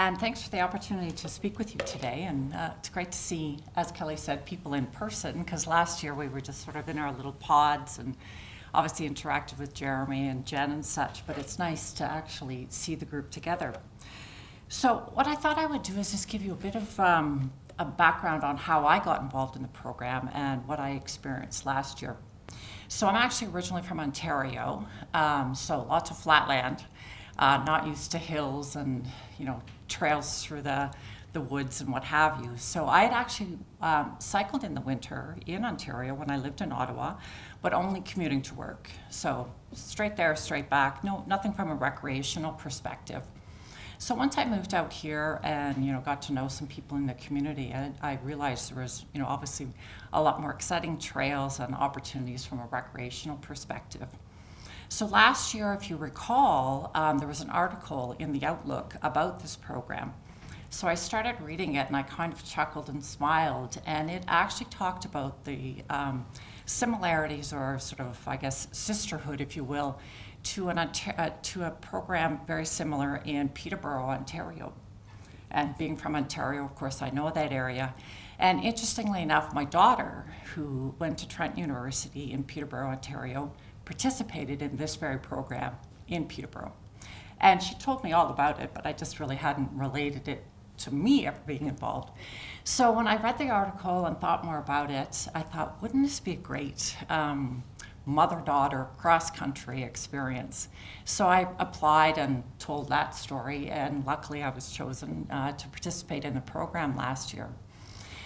And thanks for the opportunity to speak with you today. And it's great to see, as Kelly said, people in person, because last year we were just sort of in our little pods and obviously interacted with Jeremy and Jen and such, but it's nice to actually see the group together. So what I thought I would do is just give you a bit of a background on how I got involved in the program and what I experienced last year. So I'm actually originally from Ontario, so lots of flat land, not used to hills and trails through the woods and what have you. So I had actually cycled in the winter in Ontario when I lived in Ottawa, but only commuting to work. So straight there, straight back, nothing from a recreational perspective. So once I moved out here and got to know some people in the community, I realized there was obviously a lot more exciting trails and opportunities from a recreational perspective. So last year, if you recall, there was an article in the Outlook about this program. So I started reading it and I kind of chuckled and smiled, and it actually talked about the similarities, or sort of, I guess, sisterhood, if you will, to a program very similar in Peterborough, Ontario. And being from Ontario, of course, I know that area. And interestingly enough, my daughter, who went to Trent University in Peterborough, Ontario, participated in this very program in Peterborough. And she told me all about it, but I just really hadn't related it to me ever being involved. So when I read the article and thought more about it, I thought, wouldn't this be a great mother-daughter cross-country experience? So I applied and told that story, and luckily I was chosen to participate in the program last year.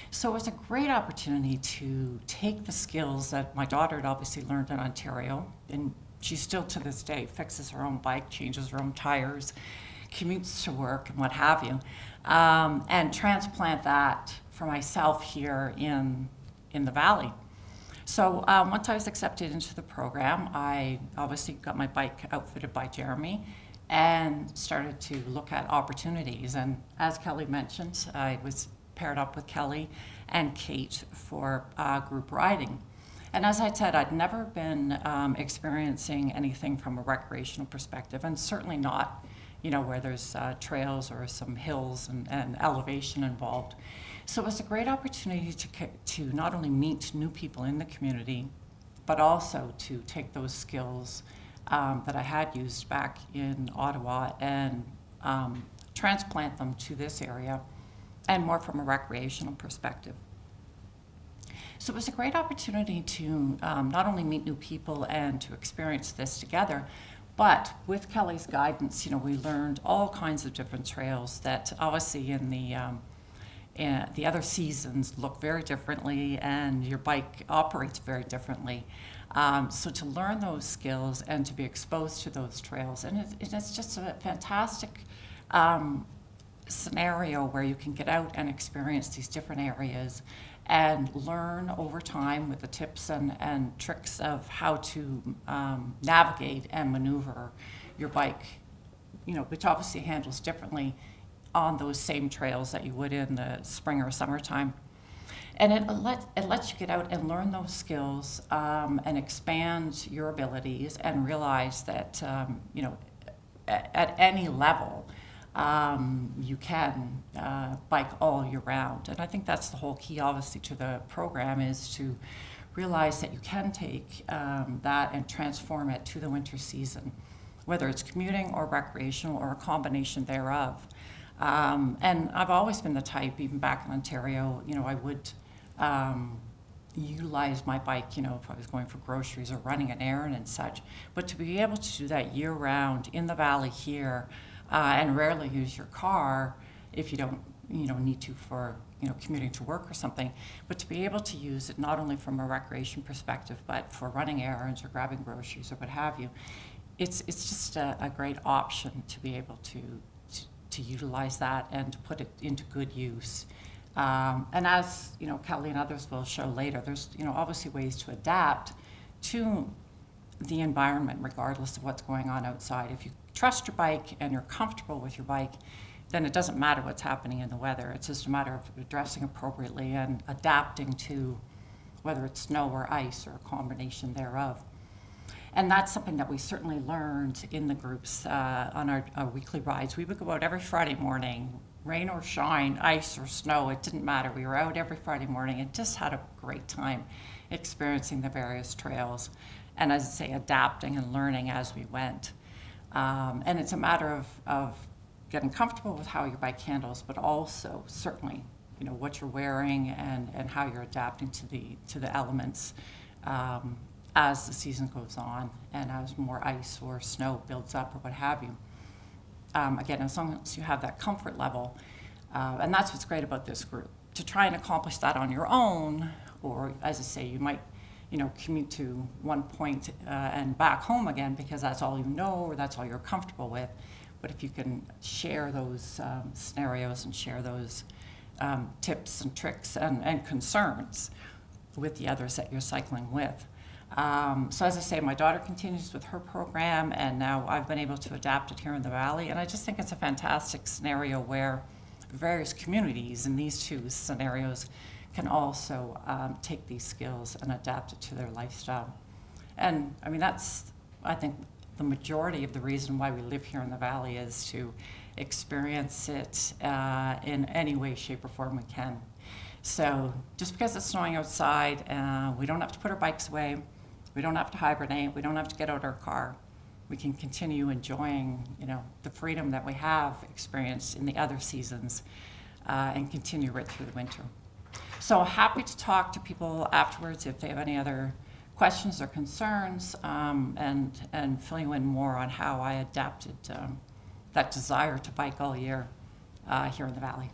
So it was a great opportunity to take the skills that my daughter had obviously learned in Ontario, and she still to this day fixes her own bike, changes her own tires, commutes to work and what have you, and transplant that for myself here in the Valley. So once I was accepted into the program, I obviously got my bike outfitted by Jeremy and started to look at opportunities. And as Kelly mentioned, I was paired up with Kelly and Kate for group riding. And as I said, I'd never been experiencing anything from a recreational perspective, and certainly not, where there's trails or some hills and elevation involved. So it was a great opportunity to not only meet new people in the community, but also to take those skills that I had used back in Ottawa and transplant them to this area, and more from a recreational perspective. So it was a great opportunity to not only meet new people and to experience this together, but with Kelly's guidance, we learned all kinds of different trails that obviously in the other seasons look very differently, and your bike operates very differently. So to learn those skills and to be exposed to those trails, and it's just a fantastic scenario where you can get out and experience these different areas and learn over time with the tips and tricks of how to navigate and maneuver your bike, which obviously handles differently on those same trails that you would in the spring or summertime. And it lets you get out and learn those skills and expand your abilities and realize that, at any level, you can bike all year round. And I think that's the whole key, obviously, to the program, is to realize that you can take that and transform it to the winter season, whether it's commuting or recreational or a combination thereof. And I've always been the type, even back in Ontario, I would utilize my bike, if I was going for groceries or running an errand and such. But to be able to do that year round in the Valley here, and rarely use your car if you don't, need to for, commuting to work or something, but to be able to use it not only from a recreation perspective, but for running errands or grabbing groceries or what have you, it's just a great option to be able to utilize that and to put it into good use. And as, Kelly and others will show later, there's, obviously ways to adapt to the environment regardless of what's going on outside. If you trust your bike and you're comfortable with your bike, then it doesn't matter what's happening in the weather. It's just a matter of dressing appropriately and adapting to whether it's snow or ice or a combination thereof. And that's something that we certainly learned in the groups on our weekly rides. We would go out every Friday morning, rain or shine, ice or snow, it didn't matter. We were out every Friday morning and just had a great time experiencing the various trails. And as I say, adapting and learning as we went. And it's a matter of getting comfortable with how your bike handles, but also certainly, what you're wearing and how you're adapting to the elements as the season goes on and as more ice or snow builds up or what have you. Again, as long as you have that comfort level, and that's what's great about this group. To try and accomplish that on your own, or as I say, you might, commute to one point and back home again because that's all you know or that's all you're comfortable with. But if you can share those scenarios and share those tips and tricks and concerns with the others that you're cycling with. So as I say, my daughter continues with her program, and now I've been able to adapt it here in the Valley. And I just think it's a fantastic scenario where various communities in these two scenarios can also take these skills and adapt it to their lifestyle. And I mean, that's, I think, the majority of the reason why we live here in the Valley is to experience it in any way, shape, or form we can. So just because it's snowing outside, we don't have to put our bikes away. We don't have to hibernate. We don't have to get out our car. We can continue enjoying, the freedom that we have experienced in the other seasons and continue right through the winter. So happy to talk to people afterwards if they have any other questions or concerns and fill you in more on how I adapted that desire to bike all year here in the Valley.